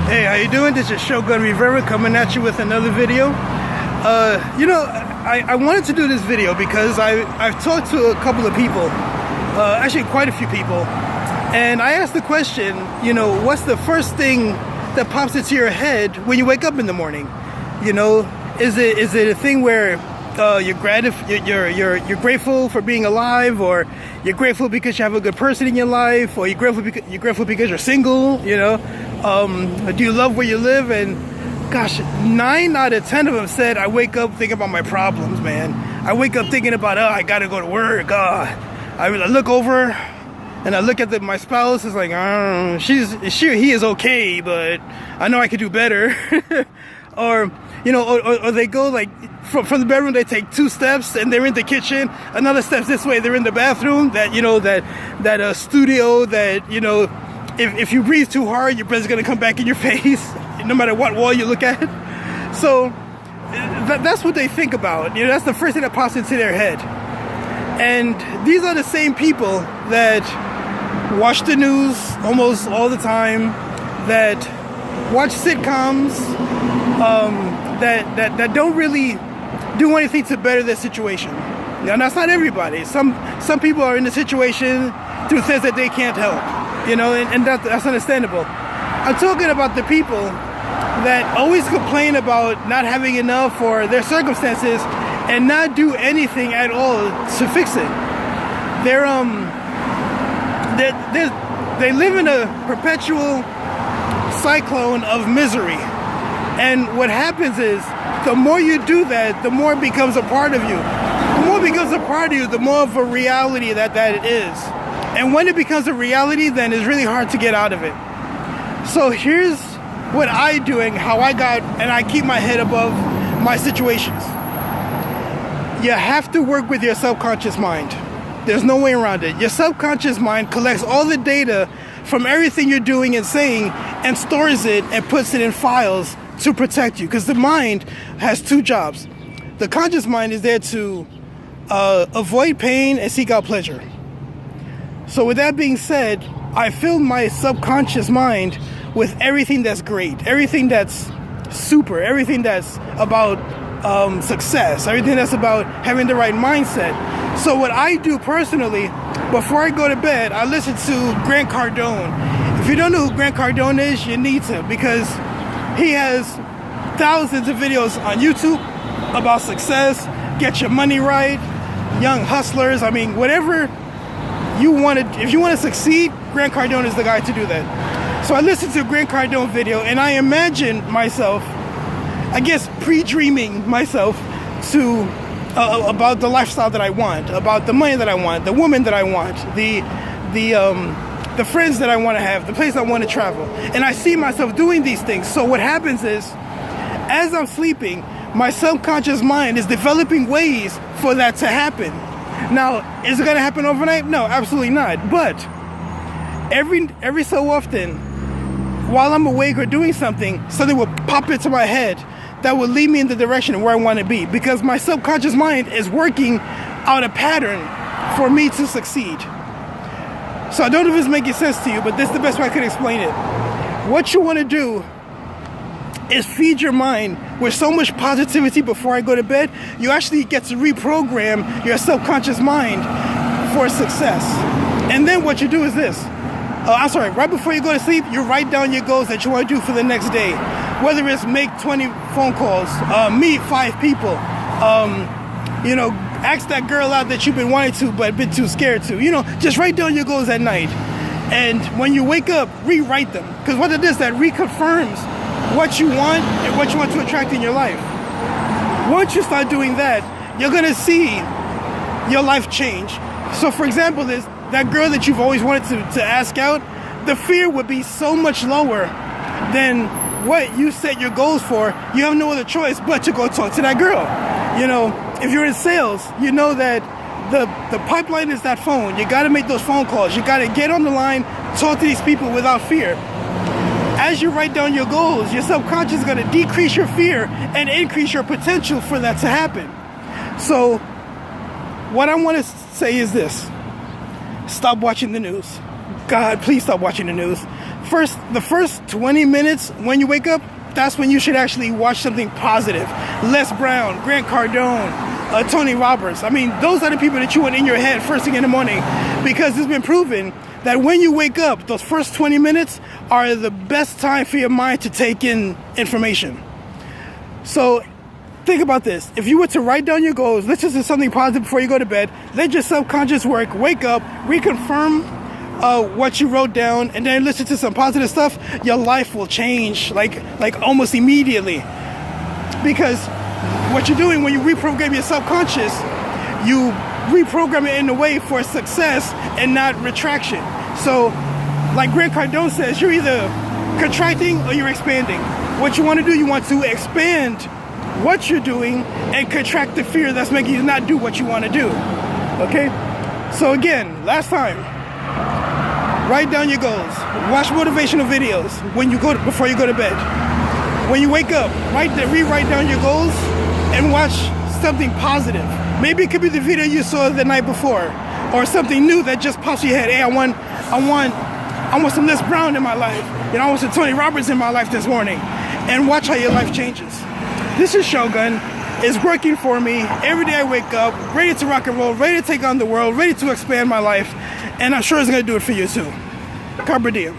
Hey, how you doing? This is Shogun Rivera coming at you with another video. I wanted to do this video because I've talked to a couple of people, actually quite a few people, and I asked the question, what's the first thing that pops into your head when you wake up in the morning? Is it a thing where you're grateful for being alive, or you're grateful because you have a good person in your life, or you're grateful because you're single? Do you love where you live? And gosh, 9 out of 10 of them said, I wake up thinking about my problems, man. I wake up thinking about, I gotta go to work. I look over and I look at my spouse. It's like, he is okay, but I know I could do better. or they go like from the bedroom, they take 2 steps and they're in the kitchen. Another step this way, they're in the bathroom. That studio that if you breathe too hard, your breath's gonna come back in your face, no matter what wall you look at. So that's what they think about. That's the first thing that pops into their head. And these are the same people that watch the news almost all the time, that watch sitcoms, that don't really do anything to better their situation. Now, that's not everybody. Some people are in a situation through things that they can't help, and that's understandable. I'm talking about the people that always complain about not having enough or their circumstances and not do anything at all to fix it. They live in a perpetual cyclone of misery. And what happens is, the more you do that, the more it becomes a part of you. The more it becomes a part of you, the more of a reality that it is. And when it becomes a reality, then it's really hard to get out of it. So here's what I do and how I keep my head above my situations. You have to work with your subconscious mind. There's no way around it. Your subconscious mind collects all the data from everything you're doing and saying and stores it and puts it in files to protect you. Because the mind has 2 jobs. The conscious mind is there to avoid pain and seek out pleasure. So with that being said, I fill my subconscious mind with everything that's great, everything that's super, everything that's about success, everything that's about having the right mindset. So what I do personally, before I go to bed, I listen to Grant Cardone. If you don't know who Grant Cardone is, you need to, because he has thousands of videos on YouTube about success, get your money right, young hustlers. I mean, whatever you want to, if you want to succeed, Grant Cardone is the guy to do that. So I listened to a Grant Cardone video and I imagine myself, I guess pre-dreaming myself to about the lifestyle that I want, about the money that I want, the woman that I want, the friends that I want to have, the place I want to travel. And I see myself doing these things. So what happens is, as I'm sleeping, my subconscious mind is developing ways for that to happen. Now, is it going to happen overnight? No, absolutely not. But every so often, while I'm awake or doing something will pop into my head that will lead me in the direction of where I want to be, because my subconscious mind is working out a pattern for me to succeed. So I don't know if it's making sense to you, but this is the best way I could explain it. What you want to do is feed your mind with so much positivity before I go to bed, you actually get to reprogram your subconscious mind for success. And then what you do is this. Right before you go to sleep, you write down your goals that you want to do for the next day. Whether it's make 20 phone calls, meet 5 people, ask that girl out that you've been wanting to but been too scared to. Just write down your goals at night. And when you wake up, rewrite them. Because what it is, that reconfirms what you want and what you want to attract in your life. Once you start doing that, you're going to see your life change. So for example, that girl that you've always wanted to ask out, the fear would be so much lower than what you set your goals for. You have no other choice but to go talk to that girl. If you're in sales, you know that the pipeline is that phone. You got to make those phone calls. You got to get on the line, talk to these people without fear. As you write down your goals, your subconscious is going to decrease your fear and increase your potential for that to happen. So what I want to say is this. Stop watching the news. God, please stop watching the news. the first 20 minutes when you wake up, that's when you should actually watch something positive. Les Brown, Grant Cardone, Tony Roberts. I mean, those are the people that you want in your head first thing in the morning, because it's been proven that when you wake up, those first 20 minutes are the best time for your mind to take in information. So think about this. If you were to write down your goals, listen to something positive before you go to bed, let your subconscious work, wake up, reconfirm what you wrote down, and then listen to some positive stuff, your life will change like almost immediately. Because what you're doing when you reprogram your subconscious, you reprogram it in a way for success and not retraction. So like Grant Cardone says, you're either contracting or you're expanding. What you want to do, you want to expand what you're doing and contract the fear that's making you not do what you want to do. Okay? So again, last time, write down your goals. Watch motivational videos before you go to bed. When you wake up, rewrite down your goals and watch something positive. Maybe it could be the video you saw the night before, or something new that just pops in your head. Hey, I want some Les Brown in my life. I want some Tony Roberts in my life this morning. And watch how your life changes. This is Shogun. It's working for me. Every day I wake up, ready to rock and roll, ready to take on the world, ready to expand my life. And I'm sure it's going to do it for you too. Carpe diem.